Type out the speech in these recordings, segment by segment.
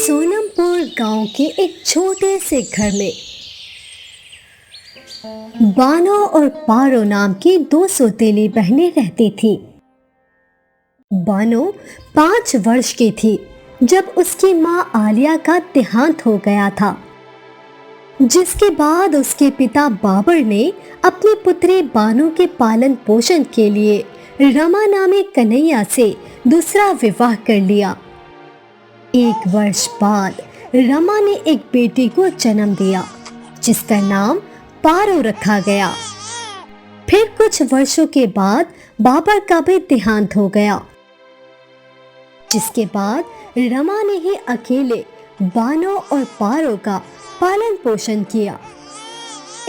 सोनमपुर गांव के एक छोटे से घर में बानो और पारो नाम की दो सौतेली बहनें रहती थी। बानो 5 वर्ष की थी जब उसकी माँ आलिया का देहांत हो गया था, जिसके बाद उसके पिता बाबर ने अपनी पुत्री बानो के पालन पोषण के लिए रमा नामी कन्हैया से दूसरा विवाह कर लिया। 1 वर्ष बाद रमा ने एक बेटी को जन्म दिया जिसका नाम पारो रखा गया। फिर कुछ वर्षों के बाद बाबर का भी देहांत हो गया, जिसके बाद रमा ने ही अकेले बानो और पारो का पालन पोषण किया।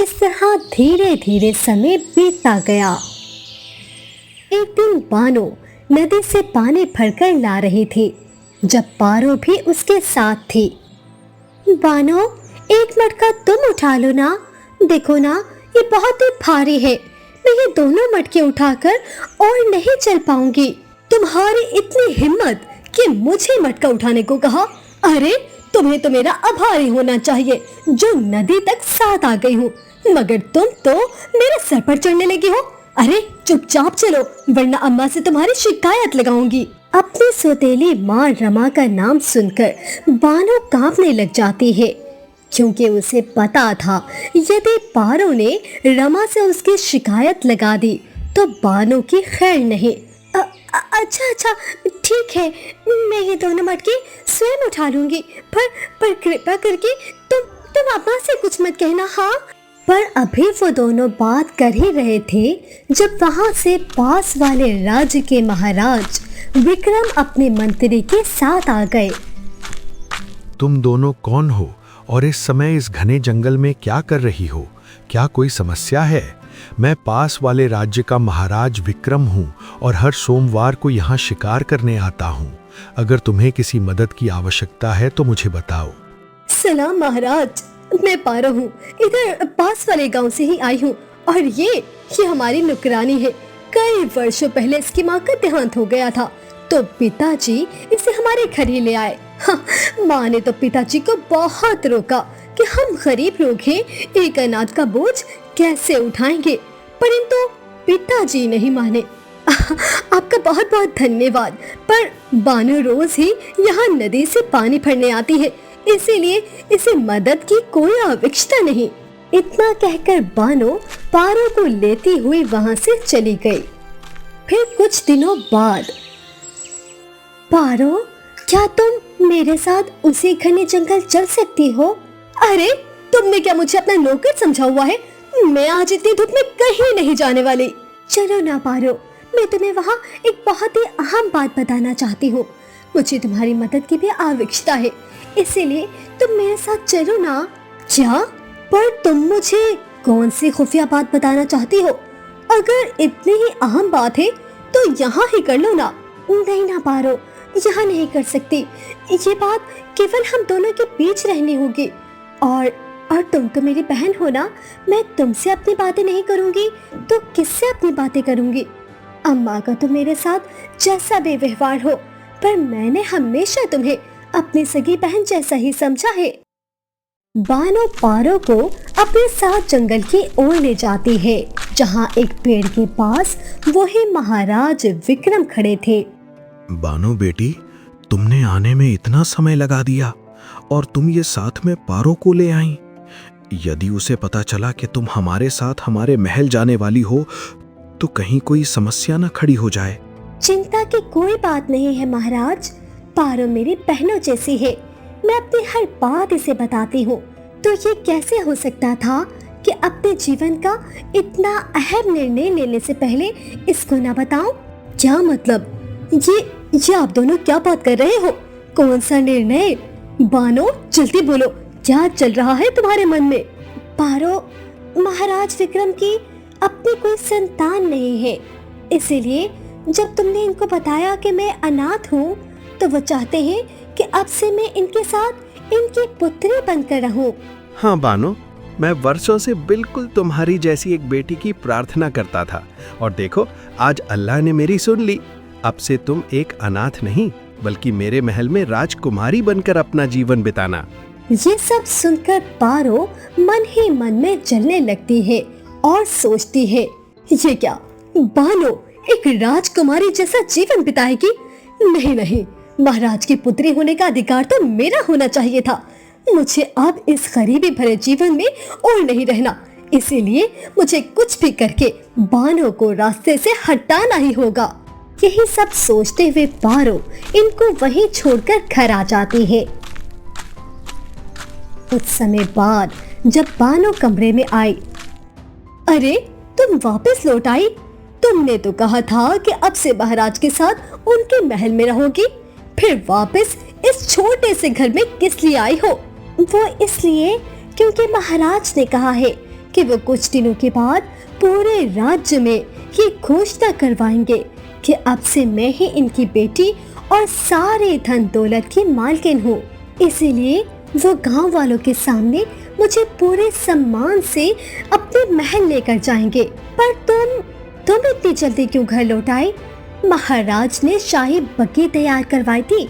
इस तरह धीरे धीरे समय बीतता गया। एक दिन बानो नदी से पानी भरकर ला रही थी जब पारो भी उसके साथ थी। बानो, एक मटका तुम उठा लो ना, देखो ना ये बहुत ही भारी है, मैं ये दोनों मटके उठाकर और नहीं चल पाऊंगी। तुम्हारी इतनी हिम्मत कि मुझे मटका उठाने को कहा। अरे तुम्हें तो मेरा आभारी होना चाहिए जो नदी तक साथ आ गई हूँ, मगर तुम तो मेरे सर पर चढ़ने लगी हो। अरे चुपचाप चलो वरना अम्मा से तुम्हारी शिकायत लगाऊंगी। अपनी सौतेली माँ रमा का नाम सुनकर बानो कांपने लग जाती है, क्योंकि उसे पता था यदि पारो ने रमा से उसकी शिकायत लगा दी तो बानो की खैर नहीं। अच्छा ठीक है, मैं ये दोनों मटके स्वयं उठा लूंगी, पर कृपा करके तुम अम्मा से कुछ मत कहना। हाँ, पर अभी वो दोनों बात कर ही रहे थे जब वहां से पास वाले राज्य के महाराज विक्रम अपने मंत्री के साथ आ गए। तुम दोनों कौन हो और इस समय इस घने जंगल में क्या कर रही हो? क्या कोई समस्या है? मैं पास वाले राज्य का महाराज विक्रम हूँ और हर सोमवार को यहाँ शिकार करने आता हूँ। अगर तुम्हें किसी मदद की आवश्यकता है तो मुझे बताओ। सलाम महाराज, मैं पारो हूँ, इधर पास वाले गांव से ही आई हूँ और ये हमारी नुकरानी है। कई वर्षों पहले इसकी माँ का देहांत हो गया था तो पिताजी इसे हमारे घर ही ले आए। हाँ, माँ ने तो पिताजी को बहुत रोका कि हम गरीब लोग हैं, एक अनाज का बोझ कैसे उठाएंगे, परंतु पिताजी नहीं माने। आपका बहुत बहुत धन्यवाद, पर बानो रोज ही यहाँ नदी से पानी भरने आती है, इसीलिए इसे मदद की कोई आवश्यकता नहीं। इतना कहकर बानो पारो को लेती हुई वहां से चली गई। फिर कुछ दिनों बाद, पारो, क्या तुम मेरे साथ उसी घने जंगल चल सकती हो? अरे तुमने क्या मुझे अपना नौकर समझा हुआ है? मैं आज इतनी धूप में कहीं नहीं जाने वाली। चलो ना पारो, मैं तुम्हें वहाँ एक बहुत ही अहम बात बताना चाहती हूँ। मुझे तुम्हारी मदद की भी आवश्यकता है, इसीलिए तुम मेरे साथ चलो ना। क्या? पर तुम मुझे कौन सी खुफिया बात बताना चाहती हो? अगर इतनी ही अहम बात है तो यहाँ ही कर लो ना। नहीं ना पारो, यहाँ नहीं कर सकती, ये बात केवल हम दोनों के बीच रहनी होगी। और तुम तो मेरी बहन हो ना, मैं तुमसे अपनी बातें नहीं करूँगी तो किससे अपनी बातें करूँगी? अम्मा का तो मेरे साथ जैसा भी व्यवहार हो, पर मैंने हमेशा तुम्हें अपनी सगी बहन जैसा ही समझा है। बानो पारो को अपने साथ जंगल की ओर ले जाती है, जहाँ एक पेड़ के पास वही महाराज विक्रम खड़े थे। बानो बेटी, तुमने आने में इतना समय लगा दिया और तुम ये साथ में पारो को ले आई। यदि उसे पता चला कि तुम हमारे साथ हमारे महल जाने वाली हो तो कहीं कोई समस्या न खड़ी हो जाए। चिंता की कोई बात नहीं है महाराज, पारो मेरी बहनों जैसी है, मैं अपनी हर बात इसे बताती हूँ। तो ये कैसे हो सकता था कि अपने जीवन का इतना अहम निर्णय लेने से पहले इसको ना बताऊं? क्या मतलब? ये आप दोनों क्या बात कर रहे हो? कौन सा निर्णय? बानो जल्दी बोलो, क्या चल रहा है तुम्हारे मन में? पारो, महाराज विक्रम की अपनी कोई संतान नहीं है, इसीलिए जब तुमने इनको बताया कि मैं अनाथ हूँ तो वो चाहते हैं कि अब से मैं इनके साथ इनकी पुत्री बनकर रहूं। हाँ बानो, मैं वर्षों से बिल्कुल तुम्हारी जैसी एक बेटी की प्रार्थना करता था और देखो आज अल्लाह ने मेरी सुन ली। अब से तुम एक अनाथ नहीं बल्कि मेरे महल में राजकुमारी बनकर अपना जीवन बिताना। ये सब सुनकर पारो मन ही मन में जलने लगती है और सोचती है, ये क्या बानो एक राजकुमारी जैसा जीवन बिताएगी? नहीं नहीं, महाराज की पुत्री होने का अधिकार तो मेरा होना चाहिए था। मुझे अब इस गरीबी भरे जीवन में और नहीं रहना, इसीलिए मुझे कुछ भी करके बानो को रास्ते से हटाना ही होगा। यही सब सोचते हुए पारो इनको वहीं छोड़कर घर आ जाती है। कुछ समय बाद जब बानो कमरे में आई, अरे तुम वापस लौट आई? तुमने तो कहा था कि अब से महाराज के साथ उनके महल में रहोगी, फिर वापस इस छोटे से घर में किस लिए आई हो? वो इसलिए क्योंकि महाराज ने कहा है कि वो कुछ दिनों के बाद पूरे राज्य में ये घोषणा करवाएंगे कि अब से मैं ही इनकी बेटी और सारे धन दौलत की मालकिन हूँ। इसीलिए वो गांव वालों के सामने मुझे पूरे सम्मान से अपने महल लेकर जाएंगे। पर तुम इतनी जल्दी क्यों घर लौट आए? महाराज ने शाही बग्गी तैयार करवाई थी,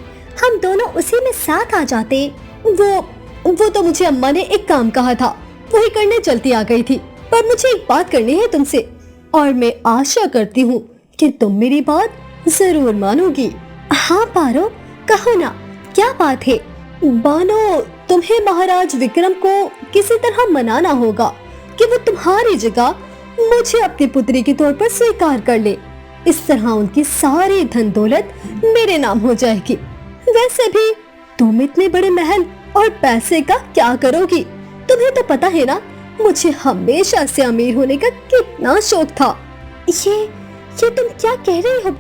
हम दोनों उसी में साथ आ जाते। वो तो मुझे अम्मा ने एक काम कहा था, वही करने चलती आ गई थी। पर मुझे एक बात करनी है तुमसे, और मैं आशा करती हूँ कि तुम मेरी बात जरूर मानोगी। हाँ पारो, कहो ना, क्या बात है? बानो, तुम्हें महाराज विक्रम को किसी तरह मनाना होगा कि वो तुम्हारी जगह मुझे अपनी पुत्री के तौर पर स्वीकार कर ले। इस तरह उनकी सारी धन दौलत मेरे नाम हो जाएगी। वैसे भी तुम इतने बड़े महल और पैसे का क्या करोगी? तुम्हें तो पता है ना, मुझे हमेशा से अमीर होने का कितना शौक था। ये तुम क्या कह रही हो?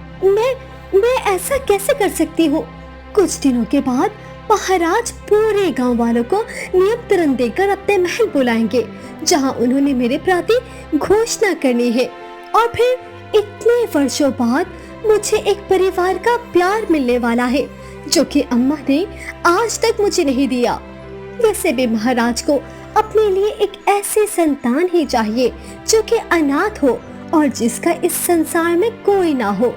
मैं ऐसा कैसे कर सकती हूँ? कुछ दिनों के बाद महाराज पूरे गांव वालों को निमंत्रण देकर अपने महल बुलाएंगे, जहां उन्होंने मेरे प्रति घोषणा करनी है। और फिर इतने वर्षों बाद मुझे एक परिवार का प्यार मिलने वाला है, जो कि अम्मा ने आज तक मुझे नहीं दिया। वैसे भी महाराज को अपने लिए एक ऐसी संतान ही चाहिए जो कि अनाथ हो और जिसका इस संसार में कोई ना हो,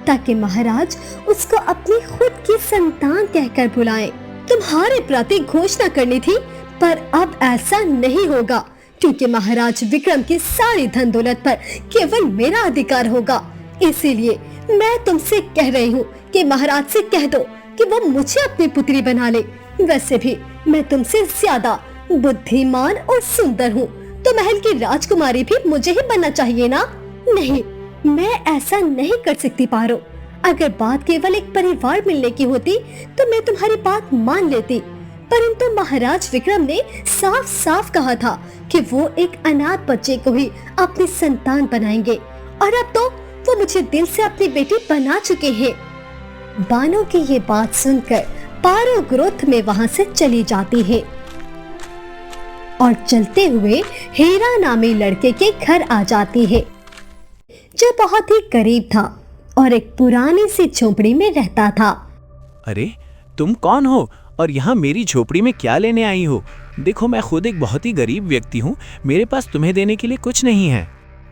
ताकि महाराज उसको अपनी खुद की संतान कहकर बुलाएं। तुम्हारे प्रति घोषणा करनी थी, पर अब ऐसा नहीं होगा, क्योंकि महाराज विक्रम की सारी धन दौलत पर केवल मेरा अधिकार होगा। इसीलिए मैं तुमसे कह रही हूँ कि महाराज से कह दो कि वो मुझे अपनी पुत्री बना ले। वैसे भी मैं तुमसे ज्यादा बुद्धिमान और सुंदर हूँ, तो महल की राजकुमारी भी मुझे ही बनना चाहिए ना? नहीं, मैं ऐसा नहीं कर सकती पारो। अगर बात केवल एक परिवार मिलने की होती तो मैं तुम्हारी बात मान लेती, परंतु महाराज विक्रम ने साफ साफ कहा था कि वो एक अनाथ बच्चे को ही अपनी संतान बनाएंगे, और अब तो वो मुझे दिल से अपनी बेटी बना चुके हैं। बानो की ये बात सुनकर पारो क्रोध में वहाँ से चली जाती है और चलते हुए हीरा नामी लड़के के घर आ जाती है, जो बहुत ही गरीब था और एक पुरानी सी झोपड़ी में रहता था। अरे तुम कौन हो और यहाँ मेरी झोपड़ी में क्या लेने आई हो? देखो, मैं खुद एक बहुत ही गरीब व्यक्ति हूँ, मेरे पास तुम्हें देने के लिए कुछ नहीं है।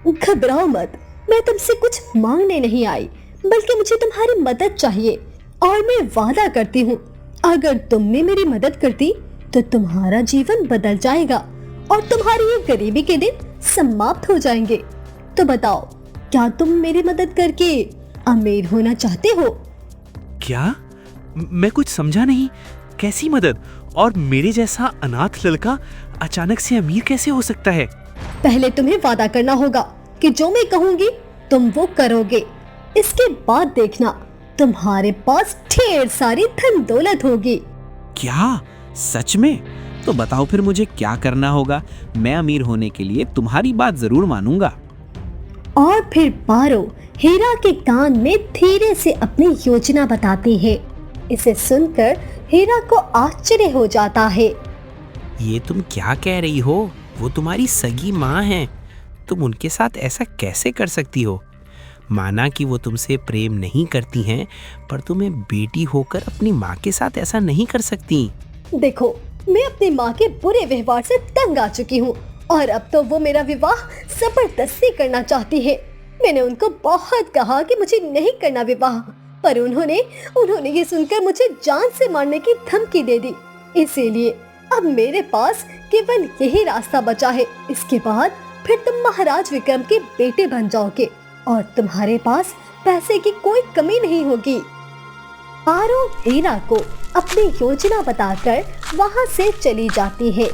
घबराओ मत, मैं तुमसे कुछ मांगने नहीं आई, बल्कि मुझे तुम्हारी मदद चाहिए। और मैं वादा करती हूँ, अगर तुमने मेरी मदद कर दी तो तुम्हारा जीवन बदल जाएगा और तुम्हारी ये गरीबी के दिन समाप्त हो जाएंगे। तो बताओ, क्या तुम मेरी मदद करके अमीर होना चाहते हो? क्या? मैं कुछ समझा नहीं। कैसी मदद? और मेरे जैसा अनाथ लड़का अचानक से अमीर कैसे हो सकता है? पहले तुम्हें वादा करना होगा कि जो मैं कहूँगी तुम वो करोगे। इसके बाद देखना, तुम्हारे पास ढेर सारी धन दौलत होगी। क्या? सच में? तो बताओ फिर मुझे क्या करना होगा। मैं अमीर होने के लिए तुम्हारी बात जरूर मानूंगा। और फिर पारो हीरा के कान में धीरे से अपनी योजना बताती है। इसे सुनकर हीरा को आश्चर्य हो जाता है। ये तुम क्या कह रही हो? वो तुम्हारी सगी माँ हैं। तुम उनके साथ ऐसा कैसे कर सकती हो? माना कि वो तुमसे प्रेम नहीं करती हैं, पर तुम्हें बेटी होकर अपनी माँ के साथ ऐसा नहीं कर सकती। देखो, मैं अपनी माँ के बुरे व्यवहार से तंग आ चुकी हूँ और अब तो वो मेरा विवाह जबरदस्ती करना चाहती है। मैंने उनको बहुत कहा कि मुझे नहीं करना विवाह, पर उन्होंने ये सुनकर मुझे जान से मारने की धमकी दे दी। इसीलिए अब मेरे पास केवल यही रास्ता बचा है। इसके बाद फिर तुम महाराज विक्रम के बेटे बन जाओगे और तुम्हारे पास पैसे की कोई कमी नहीं होगी। पारो हीरा को अपनी योजना बताकर वहाँ से चली जाती है,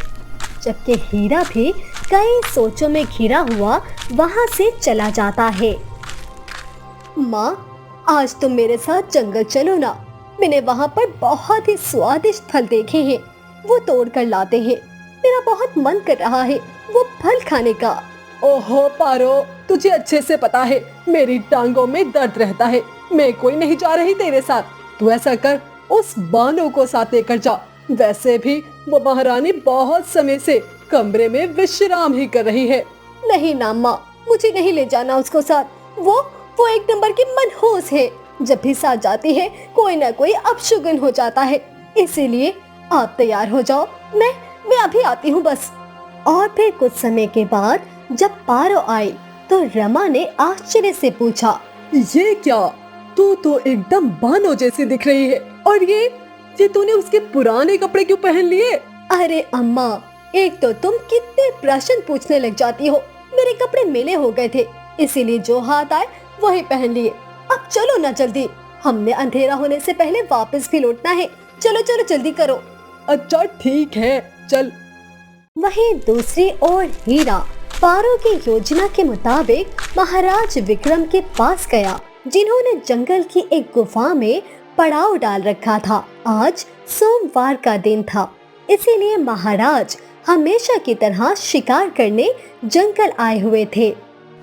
जबकि हीरा भी कई सोचों में घिरा हुआ वहाँ से चला जाता है। माँ, आज तुम मेरे साथ जंगल चलो ना। मैंने वहाँ पर बहुत ही स्वादिष्ट फल देखे हैं, वो तोड़ कर लाते हैं। मेरा बहुत मन कर रहा है वो फल खाने का। ओहो पारो, तुझे अच्छे से पता है मेरी टांगों में दर्द रहता है। मैं कोई नहीं जा रही तेरे साथ। तू ऐसा कर, उस बानो को साथ लेकर जा। वैसे भी वो महारानी बहुत समय से कमरे में विश्राम ही कर रही है। नहीं ना माँ, मुझे नहीं ले जाना उसको साथ। वो एक नंबर की मनहूस है। जब भी साथ जाती है कोई ना कोई अपशगुन हो जाता है। इसीलिए आप तैयार हो जाओ, मैं अभी आती हूँ बस। और फिर कुछ समय के बाद जब पारो आई तो रमा ने आश्चर्य से पूछा, ये क्या? तू तो एकदम बानो जैसी दिख रही है। और ये तूने उसके पुराने कपड़े क्यों पहन लिए? अरे अम्मा, एक तो तुम कितने प्रश्न पूछने लग जाती हो। मेरे कपड़े मिले हो गए थे, इसीलिए जो हाथ आए वही पहन लिए। अब चलो ना जल्दी, हमने अंधेरा होने से पहले वापस भी लौटना है। चलो चलो जल्दी करो। अच्छा ठीक है, चल। वहीं दूसरी ओर हीरा पारो की योजना के मुताबिक महाराज विक्रम के पास गया, जिन्होंने जंगल की एक गुफा में पड़ाव डाल रखा था। आज सोमवार का दिन था, इसीलिए महाराज हमेशा की तरह शिकार करने जंगल आए हुए थे।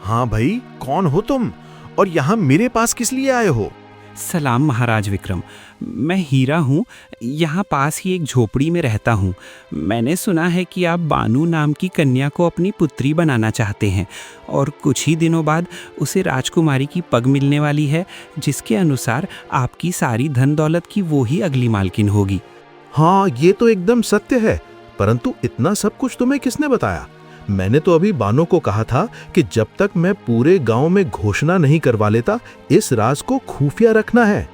हाँ भाई, कौन हो तुम और यहाँ मेरे पास किस लिए आए हो? सलाम महाराज विक्रम, मैं हीरा हूँ। यहाँ पास ही एक झोपड़ी में रहता हूँ। मैंने सुना है कि आप बानू नाम की कन्या को अपनी पुत्री बनाना चाहते हैं और कुछ ही दिनों बाद उसे राजकुमारी की पग मिलने वाली है, जिसके अनुसार आपकी सारी धन दौलत की वो ही अगली मालकिन होगी। हाँ, ये तो एकदम सत्य है, परंतु इतना सब कुछ तुम्हें किसने बताया? मैंने तो अभी बानो को कहा था कि जब तक मैं पूरे गांव में घोषणा नहीं करवा लेता, इस राज को खुफिया रखना है।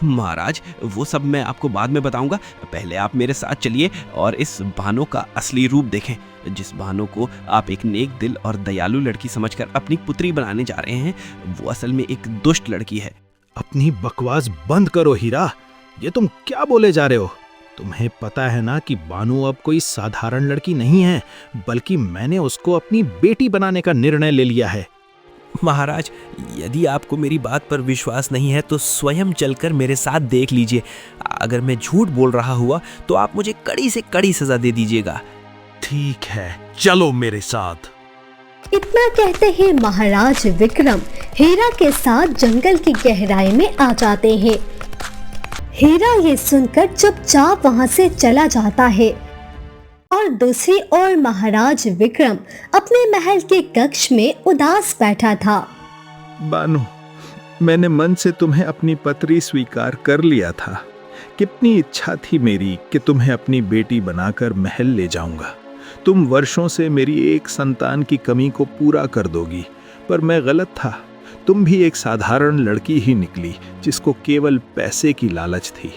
महाराज, वो सब मैं आपको बाद में बताऊंगा। पहले आप मेरे साथ चलिए और इस बानो का असली रूप देखें। जिस बानो को आप एक नेक दिल और दयालु लड़की समझकर अपनी पुत्री बनाने जा रहे हैं, वो असल में एक दुष्ट लड़की है। अपनी बकवास बंद करो हीरा, ये तुम क्या बोले जा रहे हो? तुम्हें पता है ना कि बानू अब कोई साधारण लड़की नहीं है, बल्कि मैंने उसको अपनी बेटी बनाने का निर्णय ले लिया है। महाराज, यदि आपको मेरी बात पर विश्वास नहीं है तो स्वयं चलकर मेरे साथ देख लीजिए। अगर मैं झूठ बोल रहा हुआ तो आप मुझे कड़ी से कड़ी सजा दे दीजिएगा। ठीक है, चलो मेरे साथ। इतना कहते ही महाराज विक्रम हीरा के साथ जंगल की गहराई में आ जाते हैं। हीरा ये सुनकर चुपचाप वहाँ से चला जाता है और दूसरी ओर महाराज विक्रम अपने महल के कक्ष में उदास बैठा था। बानो, मैंने मन से तुम्हें अपनी पत्री स्वीकार कर लिया था। कितनी इच्छा थी मेरी कि तुम्हें अपनी बेटी बनाकर महल ले जाऊंगा। तुम वर्षों से मेरी एक संतान की कमी को पूरा कर दोगी, पर मैं गलत था। तुम भी एक साधारण लड़की ही निकली जिसको केवल पैसे की लालच थी।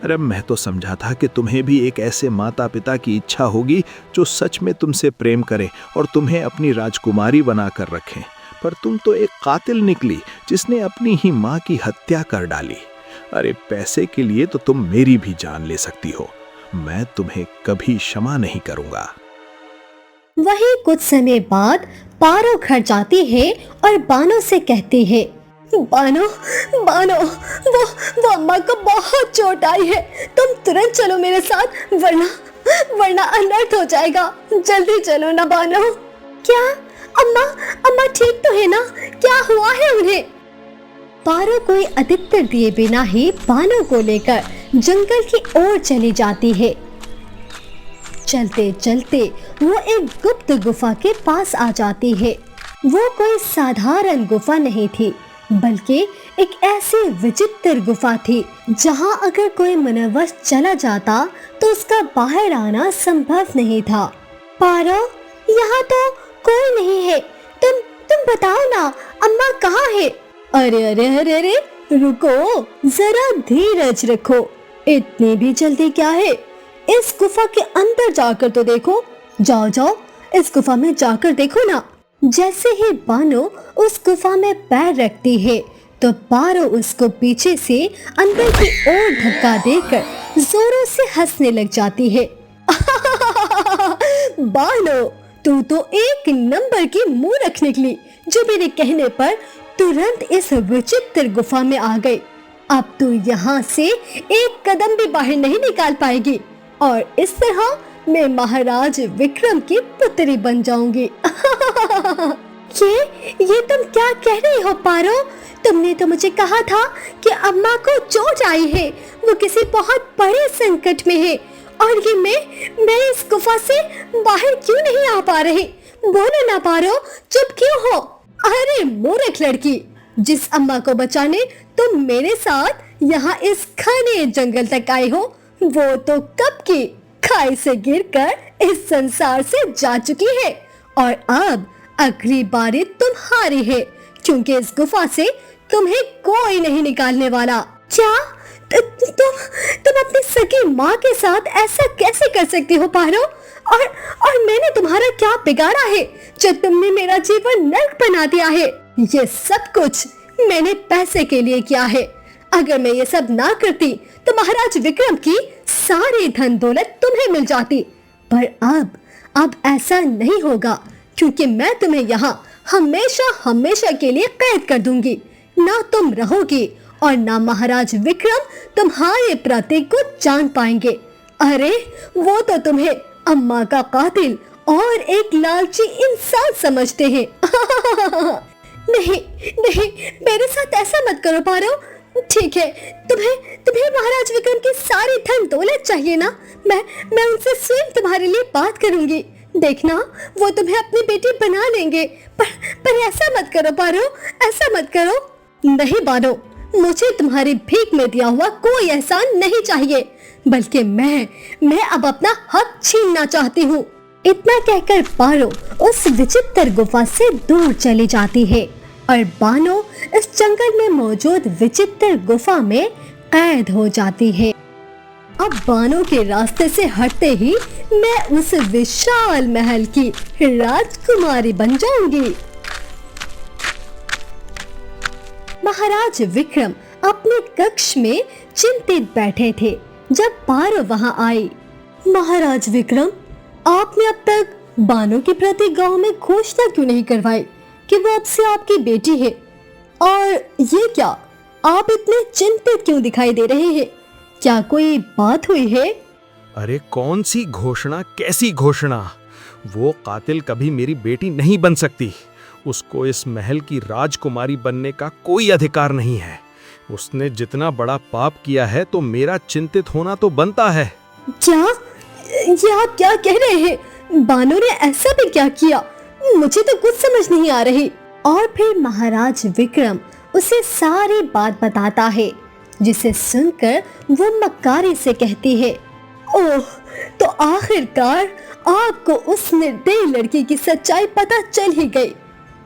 अरे मैं तो समझा था कि तुम्हें भी एक ऐसे माता पिता की इच्छा होगी जो सच में तुमसे प्रेम करें और तुम्हें अपनी राजकुमारी बनाकर रखें, पर तुम तो एक कातिल निकली जिसने अपनी ही माँ की हत्या कर डाली। अरे पैसे के लिए तो तुम मेरी भी जान ले सकती हो, मैं तुम्हें कभी क्षमा नहीं करूंगा। वहीं कुछ समय बाद पारो घर जाती है और बानो से कहती है, बानो बानो, वो अम्मा को बहुत चोट आई है। तुम तुरंत चलो मेरे साथ, वरना अनर्थ हो जाएगा। जल्दी चलो ना बानो। क्या अम्मा ठीक तो है ना? क्या हुआ है उन्हें? पारो कोई अधिकतर दिए बिना ही बानो को लेकर जंगल की ओर चली जाती है। चलते चलते वो एक गुप्त गुफा के पास आ जाती है। वो कोई साधारण गुफा नहीं थी, बल्कि एक ऐसी विचित्र गुफा थी जहां अगर कोई मनवश चला जाता तो उसका बाहर आना संभव नहीं था। पारो, यहाँ तो कोई नहीं है। तुम बताओ ना, अम्मा कहाँ है? अरे अरे अरे अरे, रुको, जरा धीरज रखो। इतनी भी जल्दी क्या है? इस गुफा के अंदर जाकर तो देखो। जाओ जाओ, इस गुफा में जाकर देखो ना। जैसे ही बानो उस गुफा में पैर रखती है तो पारो उसको पीछे से अंदर की ओर धक्का देकर जोरों से हंसने लग जाती है। बानो, तू तो एक नंबर की मूर्ख निकली, जो मेरे कहने पर तुरंत इस विचित्र गुफा में आ गई। अब तू यहाँ से एक कदम भी बाहर नहीं निकाल पाएगी और इस तरह मैं महाराज विक्रम की पुत्री बन जाऊंगी। ये तुम क्या कह रही हो पारो? तुमने तो मुझे कहा था कि अम्मा को चोट आई है, वो किसी बहुत बड़े संकट में है, और ये मैं इस गुफा से बाहर क्यों नहीं आ पा रही? बोलो ना पारो, चुप क्यों हो? अरे मूर्ख लड़की, जिस अम्मा को बचाने तुम मेरे साथ यहाँ इस घने जंगल तक आई हो, वो तो कब की खाई से गिरकर इस संसार से जा चुकी है, और अब अगली बारी तुम्हारी है, क्योंकि इस गुफा से तुम्हें कोई नहीं निकालने वाला। क्या तुम अपनी सगी माँ के साथ ऐसा कैसे कर सकती हो पारो? और मैंने तुम्हारा क्या बिगाड़ा है जो तुमने मेरा जीवन नर्क बना दिया है? ये सब कुछ मैंने पैसे के लिए किया है। अगर मैं ये सब ना करती तो महाराज विक्रम की सारी धन दौलत तुम्हें मिल जाती, पर अब ऐसा नहीं होगा, क्योंकि मैं तुम्हें यहाँ हमेशा के लिए कैद कर दूंगी। ना तुम रहोगी और ना महाराज विक्रम तुम्हारे प्रतीक को जान पाएंगे। अरे वो तो तुम्हें अम्मा का कातिल और एक लालची इंसान समझते हैं। नहीं, मेरे साथ ऐसा मत करो पारो। ठीक है, तुम्हें महाराज विक्रम की सारी धन दौलत चाहिए ना? मैं उनसे स्वयं तुम्हारे लिए बात करूंगी। देखना, वो तुम्हें अपनी बेटी बना लेंगे। पर ऐसा मत करो पारो, ऐसा मत करो। नहीं बानो, मुझे तुम्हारी भीख में दिया हुआ कोई एहसान नहीं चाहिए, बल्कि मैं अब अपना हक छीनना चाहती हूँ। इतना कहकर पारो उस विचित्र गुफा से दूर चली जाती है और बानो इस जंगल में मौजूद विचित्र गुफा में कैद हो जाती है। अब बानो के रास्ते से हटते ही मैं उस विशाल महल की राजकुमारी बन जाऊंगी। महाराज विक्रम अपने कक्ष में चिंतित बैठे थे जब पारो वहां आई। महाराज विक्रम, आपने अब तक बानो के प्रति गांव में घोषणा क्यों नहीं करवाई कि वो अब से आपकी बेटी है? और ये क्या, आप इतने चिंतित क्यों दिखाई दे रहे हैं? क्या कोई बात हुई है? अरे कौन सी घोषणा, कैसी घोषणा? वो कातिल कभी मेरी बेटी नहीं बन सकती। उसको इस महल की राजकुमारी बनने का कोई अधिकार नहीं है। उसने जितना बड़ा पाप किया है तो मेरा चिंतित होना तो बनता है। क्या? ये आप क्या कह रहे हैं? बानो ने ऐसा भी क्या किया? मुझे तो कुछ समझ नहीं आ रही। और फिर महाराज विक्रम उसे सारी बात बताता है, जिसे सुनकर वो मक्कारी से कहती है, ओह, तो आखिरकार आपको उस निर्दयी लड़की की सच्चाई पता चल ही गई।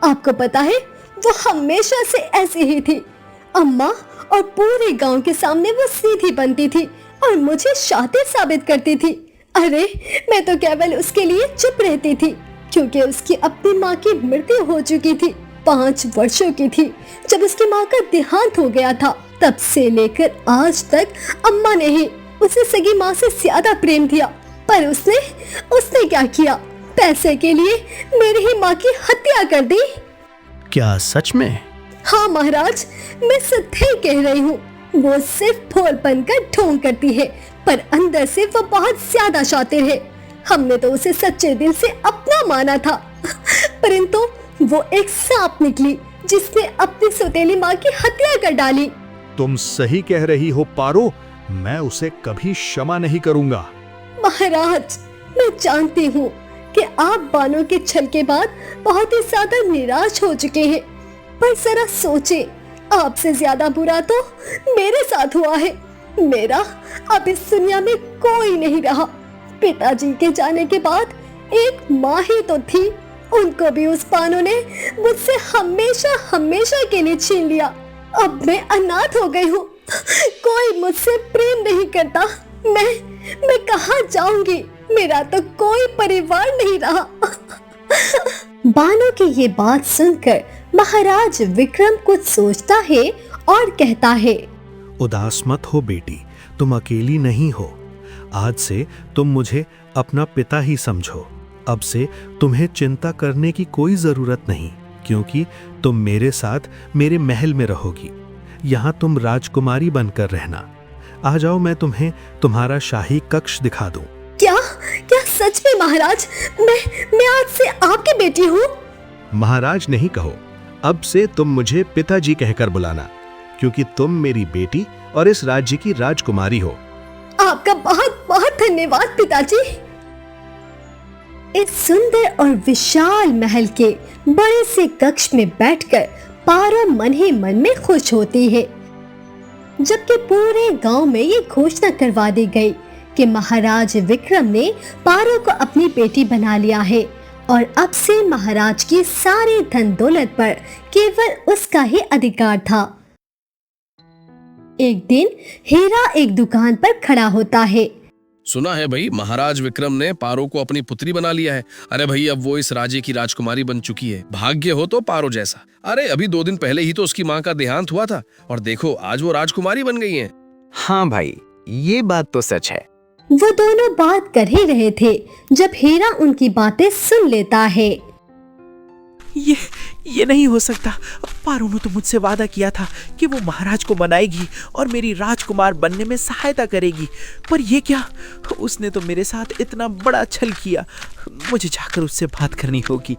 आपको पता है, वो हमेशा से ऐसी ही थी। अम्मा और पूरे गांव के सामने वो सीधी बनती थी और मुझे शातिर साबित करती थी। अरे मैं तो केवल उसके लिए चुप रहती थी, क्योंकि उसकी अपनी माँ की मृत्यु हो चुकी थी। 5 वर्षों की थी जब उसकी माँ का देहांत हो गया था। तब से लेकर आज तक अम्मा ने ही उसे सगी माँ से ज्यादा प्रेम दिया, पर उसने क्या किया? पैसे के लिए मेरी ही माँ की हत्या कर दी। क्या सच में? हाँ महाराज, मैं सत्य ही कह रही हूँ। वो सिर्फ भोलपन का ढोंग करती है, पर अंदर से वो बहुत ज्यादा शातिर है। हमने तो उसे सच्चे दिल से अपना माना था, परंतु वो एक सांप निकली जिसने अपनी सौतेली माँ की हत्या कर डाली। तुम सही कह रही हो पारो, मैं उसे कभी क्षमा नहीं करूंगा। महाराज, मैं जानती हूँ कि आप बानो के छल के बाद बहुत ही ज्यादा निराश हो चुके हैं, पर जरा सोचे, आपसे ज्यादा बुरा तो मेरे साथ हुआ है। मेरा अब इस दुनिया में कोई नहीं रहा। पिताजी के जाने के बाद एक माँ ही तो थी, उनको भी उस बानो ने मुझसे हमेशा के लिए छीन लिया। अब मैं अनाथ हो गई हूँ, कोई मुझसे प्रेम नहीं करता। मैं कहाँ जाऊंगी? मेरा तो कोई परिवार नहीं रहा। बानो की ये बात सुनकर महाराज विक्रम कुछ सोचता है और कहता है, उदास मत हो बेटी, तुम अकेली नहीं हो। आज से तुम मुझे अपना पिता ही समझो। अब से तुम्हें चिंता करने की कोई जरूरत नहीं, क्योंकि तुम मेरे साथ मेरे महल में रहोगी। यहाँ तुम राजकुमारी बनकर रहना। आ जाओ, मैं तुम्हें तुम्हारा शाही कक्ष दिखा दूं। क्या क्या सच में महाराज? मैं आज से आपकी बेटी हूँ? महाराज नहीं कहो, अब से तुम मुझे पिताजी कहकर बुलाना, क्योंकि तुम मेरी बेटी और इस राज्य की राजकुमारी हो। आपका बहुत बहुत धन्यवाद पिताजी। इस सुंदर और विशाल महल के बड़े से कक्ष में बैठकर पारो मन ही मन में खुश होती है, जबकि पूरे गांव में ये घोषणा करवा दी गई कि महाराज विक्रम ने पारो को अपनी बेटी बना लिया है और अब से महाराज की सारी धन दौलत पर केवल उसका ही अधिकार था। एक दिन हीरा एक दुकान पर खड़ा होता है। सुना है भाई, महाराज विक्रम ने पारो को अपनी पुत्री बना लिया है। अरे भाई, अब वो इस राज्य की राजकुमारी बन चुकी है। भाग्य हो तो पारो जैसा। अरे अभी 2 दिन पहले ही तो उसकी माँ का देहांत हुआ था और देखो आज वो राजकुमारी बन गई हैं। हाँ भाई, ये बात तो सच है। वो दोनों बात कर ही रहे थे जब हीरा उनकी बातें सुन लेता है। ये नहीं हो सकता। पारो ने तो मुझसे वादा किया था कि वो महाराज को मनाएगी और मेरी राजकुमार बनने में सहायता करेगी, पर ये क्या? उसने तो मेरे साथ इतना बड़ा छल किया। मुझे जाकर उससे बात करनी होगी।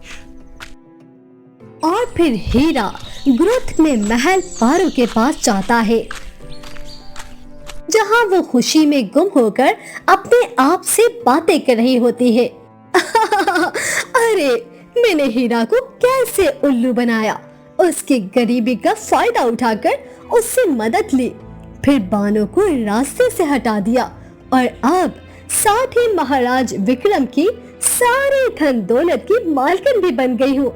और फिर हीरा ग्रोथ में महल पारो के पास जाता है, जहां वो खुशी में गुम होकर अपने आप से बातें कर रही होती है। अरे मैंने हीरा को कैसे उल्लू बनाया, उसकी गरीबी का फायदा उठाकर उससे मदद ली, फिर बानो को रास्ते से हटा दिया और अब साथ ही महाराज विक्रम की सारी धन दौलत की मालकिन भी बन गई हूँ।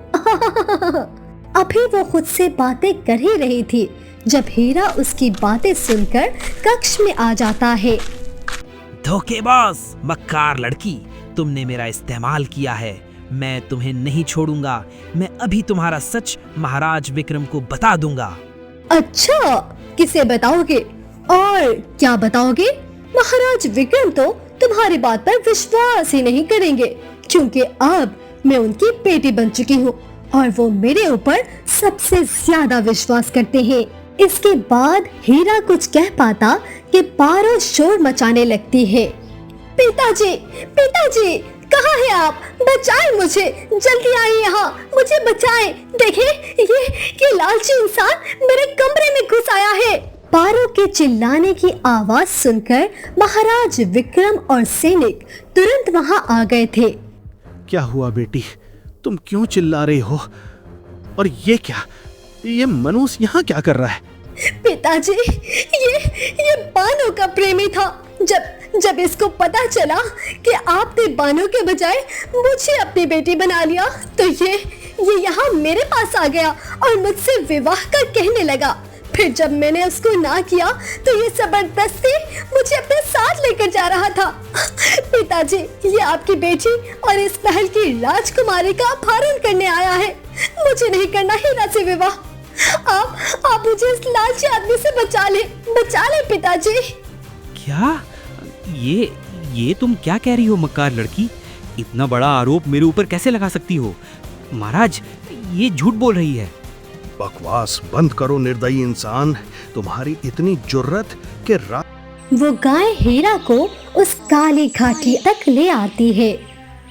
अभी वो खुद से बातें कर ही रही थी जब हीरा उसकी बातें सुनकर कक्ष में आ जाता है। धोखेबाज, मक्कार लड़की, तुमने मेरा इस्तेमाल किया है। मैं तुम्हें नहीं छोड़ूंगा। मैं अभी तुम्हारा सच महाराज विक्रम को बता दूंगा। अच्छा, किसे बताओगे और क्या बताओगे? महाराज विक्रम तो तुम्हारी बात पर विश्वास ही नहीं करेंगे, क्योंकि अब मैं उनकी बेटी बन चुकी हूँ और वो मेरे ऊपर सबसे ज्यादा विश्वास करते हैं। इसके बाद हीरा कुछ कह पाता कि पारो शोर मचाने लगती है। पिताजी, पिताजी, कहाँ है आप? बचाएं मुझे, जल्दी आइए यहाँ, मुझे बचाएं। देखें, ये लालची इंसान मेरे कमरे में घुस आया है। पारो के चिल्लाने की आवाज सुनकर महाराज विक्रम और सैनिक तुरंत वहाँ आ गए थे। क्या हुआ बेटी, तुम क्यों चिल्ला रही हो? और ये क्या, ये मनुष्य यहाँ क्या कर रहा है? पिताजी, ये बानो का प्रेमी था। जब इसको पता चला कि आपने बानो के बजाय मुझे अपनी बेटी बना लिया, तो ये यहाँ मेरे पास आ गया और मुझसे विवाह का कहने लगा। फिर जब मैंने उसको ना किया तो ये जबरदस्ती मुझे अपने साथ लेकर जा रहा था। पिताजी, ये आपकी बेटी और इस महल की राजकुमारी का अपहरण करने आया है। मुझे नहीं करना हीरा से विवाह। आप मुझे इस लालची आदमी से बचा ले पिताजी। क्या? ये तुम क्या कह रही हो मक्कार लड़की? इतना बड़ा आरोप मेरे ऊपर कैसे लगा सकती हो? महाराज, ये झूठ बोल रही है। बकवास बंद करो निर्दयी इंसान, तुम्हारी इतनी जुर्रत कि वो गाय हीरा को उस काली घाटी तक ले आती है।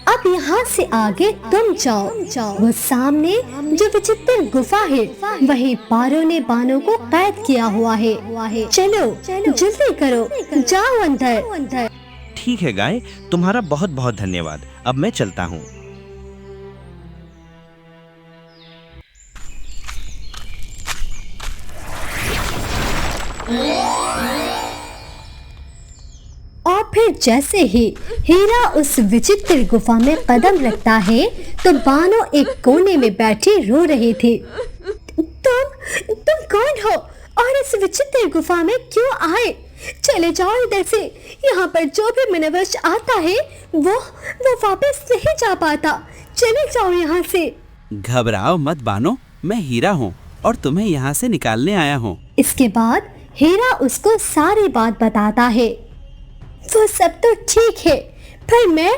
अब यहाँ से आगे तुम जाओ। वो सामने जो विचित्र गुफा है, वही पारो ने बानो को कैद किया हुआ है। चलो जल्दी करो, जाओ अंदर। ठीक है गाय, तुम्हारा बहुत बहुत धन्यवाद। अब मैं चलता हूँ। और फिर जैसे ही हीरा उस विचित्र गुफा में कदम रखता है तो बानो एक कोने में बैठी रो रही थी। तुम कौन हो? और इस विचित्र गुफा में क्यों आए? चले जाओ इधर से। यहाँ पर जो भी मनवश आता है वो वापस नहीं जा पाता। चले जाओ यहाँ से। घबराओ मत बानो, मैं हीरा हूँ और तुम्हें यहाँ से निकालने आया हूँ। इसके बाद हीरा उसको सारी बात बताता है। वो सब तो ठीक है, पर मैं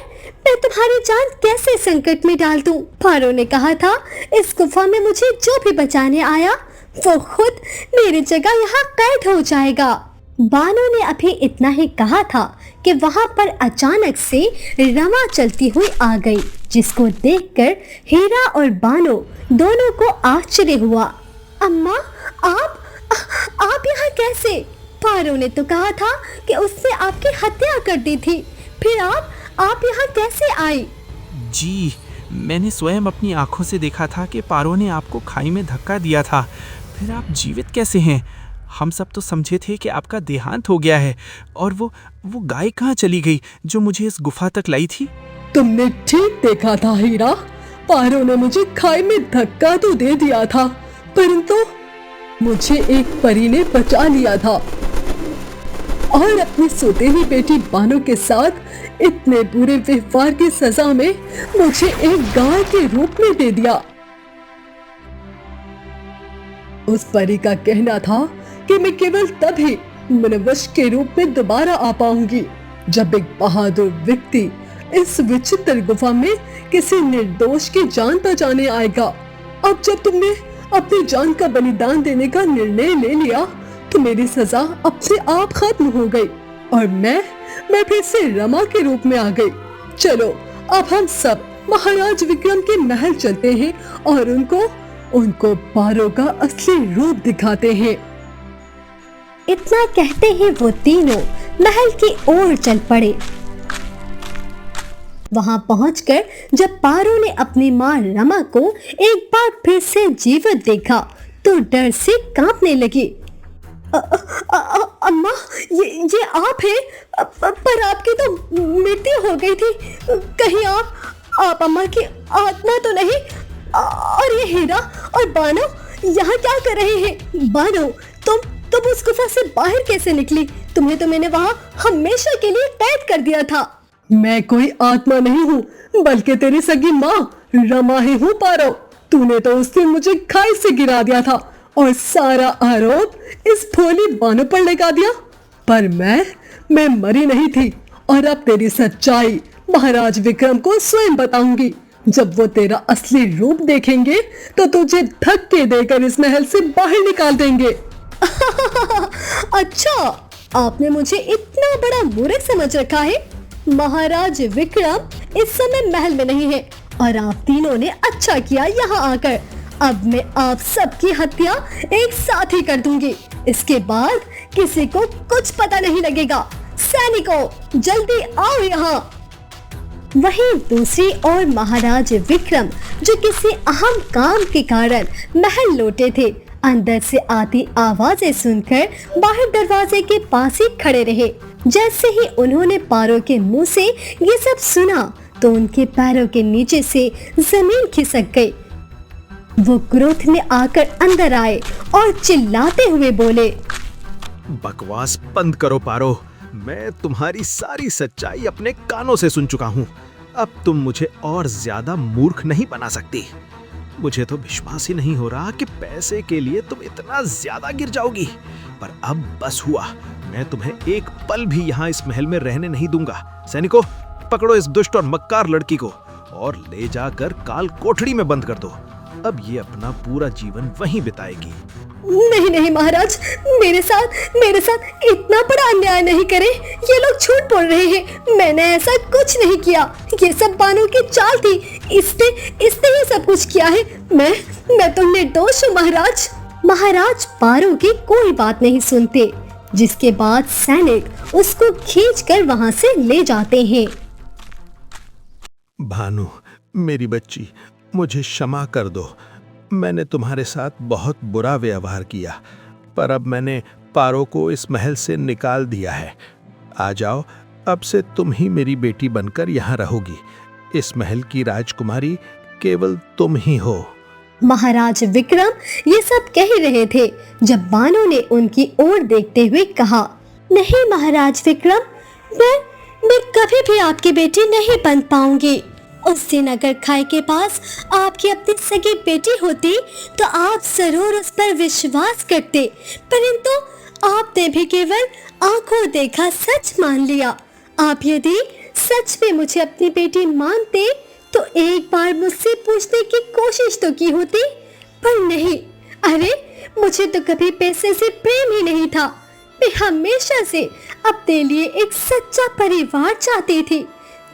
तुम्हारी जान कैसे संकट में डाल दूं? पारो ने कहा था इस गुफा में मुझे जो भी बचाने आया वो खुद मेरी जगह यहाँ कैद हो जाएगा। बानो ने अभी इतना ही कहा था कि वहाँ पर अचानक से रमा चलती हुई आ गई, जिसको देखकर हीरा और बानो दोनों को आश्चर्य हुआ। अम्मा, आप यहाँ कैसे? पारो ने तो कहा था कि उसने आपकी हत्या कर दी थी, फिर आप यहाँ कैसे आई? जी, मैंने स्वयं अपनी आंखों से देखा था कि पारो ने आपको खाई में धक्का दिया था। फिर आप जीवित कैसे हैं? हम सब तो समझे थे कि आपका देहांत हो गया है। और वो गाय कहाँ चली गई जो मुझे इस गुफा तक लाई थी? तुमने ठीक देखा था हीरा, पारो ने मुझे खाई में धक्का तो दे दिया था, परंतु मुझे एक परी ने बचा लिया था और अपनी सौतेली बेटी बानो के साथ इतने बुरे व्यवहार की सजा में मुझे एक गाय के रूप में दे दिया। उस परी का कहना था कि मैं केवल तभी मनवश के रूप में दोबारा आ पाऊंगी जब एक बहादुर व्यक्ति इस विचित्र गुफा में किसी निर्दोष की जान बचाने आएगा। अब जब तुमने अपनी जान का बलिदान देने का निर्णय ले लिया तो मेरी सजा अब से आप खत्म हो गई और मैं फिर से रमा के रूप में आ गई। चलो अब हम सब महाराज विक्रम के महल चलते हैं और उनको पारो का असली रूप दिखाते हैं। इतना कहते ही वो तीनों महल की ओर चल पड़े। वहां पहुंचकर जब पारो ने अपनी मां रमा को एक बार फिर से जीवित देखा तो डर से कांपने लगी। अम्मा, ये आप हैं? पर आपकी तो मृत्यु हो गई थी। कहीं आप अम्मा की आत्मा तो नहीं? और ये हीरा और बानो यहाँ क्या कर रहे हैं? बानो, तुम उस गुफा से बाहर कैसे निकली? तुम्हें तो मैंने वहाँ हमेशा के लिए कैद कर दिया था। मैं कोई आत्मा नहीं हूँ बल्कि तेरी सगी माँ रमा ही हूँ पारो। तूने तो उस दिन मुझे खाई से गिरा दिया था और सारा आरोप इस भोली बानो पर लगा दिया, पर मैं मरी नहीं थी और अब तेरी सच्चाई महाराज विक्रम को स्वयं बताऊंगी। जब वो तेरा असली रूप देखेंगे तो तुझे धक्के देकर इस महल से बाहर निकाल देंगे। अच्छा, आपने मुझे इतना बड़ा मूर्ख समझ रखा है? महाराज विक्रम इस समय महल में नहीं है और आप तीनों ने अच्छा किया यहाँ आकर। अब मैं आप सबकी हत्या एक साथ ही कर दूंगी। इसके बाद किसी को कुछ पता नहीं लगेगा। सैनिकों, जल्दी आओ यहाँ। वहीं दूसरी ओर महाराज विक्रम, जो किसी अहम काम के कारण महल लौटे थे, अंदर से आती आवाजें सुनकर बाहर दरवाजे के पास ही खड़े रहे। जैसे ही उन्होंने पारो के मुंह से ये सब सुना तो उनके पैरों के नीचे से जमीन खिसक गई। वो क्रोध में आकर अंदर आए और चिल्लाते हुए बोले, बकवास बंद करो पारो, मैं तुम्हारी सारी सच्चाई अपने कानों से सुन चुका हूँ। अब तुम मुझे और ज्यादा मूर्ख नहीं बना सकती। मुझे तो विश्वास ही नहीं हो रहा कि पैसे के लिए तुम इतना ज्यादा गिर जाओगी। पर अब बस हुआ, मैं तुम्हें एक पल भी यहाँ इस महल में रहने नहीं दूंगा। सैनिकों, पकड़ो इस दुष्ट और मक्कार लड़की को और ले जाकर काल कोठड़ी में बंद कर दो। अब ये अपना पूरा जीवन वहीं बिताएगी। नहीं महाराज, मेरे साथ इतना बड़ा अन्याय नहीं करें। ये लोग झूठ बोल रहे हैं। मैंने ऐसा कुछ नहीं किया। ये सब बानो की चाल थी। इसने ही सब कुछ किया है। मैं तो निर्दोष हूँ महाराज। महाराज पारो की कोई बात नहीं सुनते, जिसके बाद सैनिक उसको खींचकर वहाँ से ले जाते हैं। भानु, मेरी बच्ची, मुझे क्षमा कर दो। मैंने तुम्हारे साथ बहुत बुरा व्यवहार किया, पर अब मैंने पारो को इस महल से निकाल दिया है। आ जाओ, अब से तुम ही मेरी बेटी बनकर यहाँ रहोगी। इस महल की राजकुमारी केवल तुम ही हो। महाराज विक्रम ये सब कह ही रहे थे जब बानो ने उनकी ओर देखते हुए कहा, नहीं महाराज विक्रम, मैं कभी भी आपकी बेटी नहीं बन पाऊंगी। उस दिन अगर खाई के पास आपकी अपनी सगी बेटी होती तो आप जरूर उस पर विश्वास करते, परंतु आपने भी केवल आंखों देखा सच मान लिया। आप यदि सच में मुझे अपनी बेटी मानते तो एक बार मुझसे पूछने की कोशिश तो की होती, पर नहीं। अरे मुझे तो कभी पैसे से प्रेम ही नहीं था। मैं हमेशा से अपने लिए एक सच्चा परिवार चाहती थी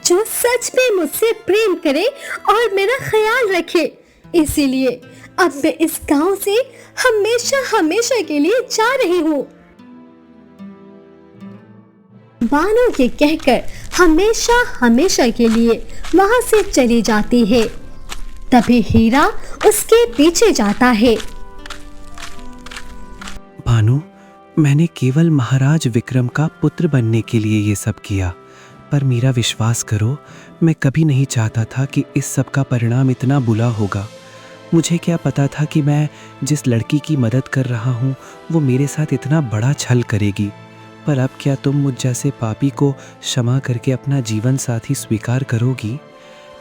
जो सच में मुझसे प्रेम करे और मेरा ख्याल रखे। इसीलिए अब मैं इस गांव से हमेशा हमेशा के लिए जा रही हूँ। बानो के कहकर हमेशा हमेशा के लिए वहां से चली जाती है। तभी हीरा उसके पीछे जाता है। भानु, मैंने केवल महाराज विक्रम का पुत्र बनने के लिए ये सब किया, पर मेरा विश्वास करो, मैं कभी नहीं चाहता था कि इस सब का परिणाम इतना बुरा होगा। मुझे क्या पता था कि मैं जिस लड़की की मदद कर रहा हूँ वो मेरे साथ इतना बड़ा छल करेगी। पर अब क्या तुम मुझ जैसे पापी को क्षमा करके अपना जीवन साथी स्वीकार करोगी?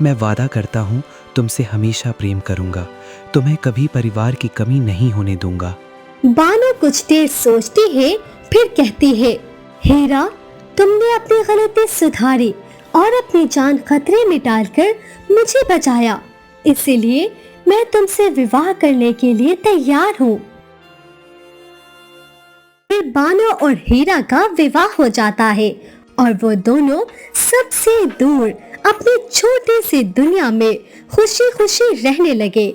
मैं वादा करता हूँ तुमसे हमेशा प्रेम करूँगा, तुम्हें कभी परिवार की कमी नहीं होने दूंगा। बानो कुछ देर सोचती है, फिर कहती है, हीरा, तुमने अपनी गलती सुधारी और अपनी जान खतरे में डालकर मुझे बचाया, इसीलिए मैं तुमसे विवाह करने के लिए तैयार हूँ। फिर बानो और हीरा का विवाह हो जाता है और वो दोनों सबसे दूर अपनी छोटी सी दुनिया में खुशी खुशी रहने लगे।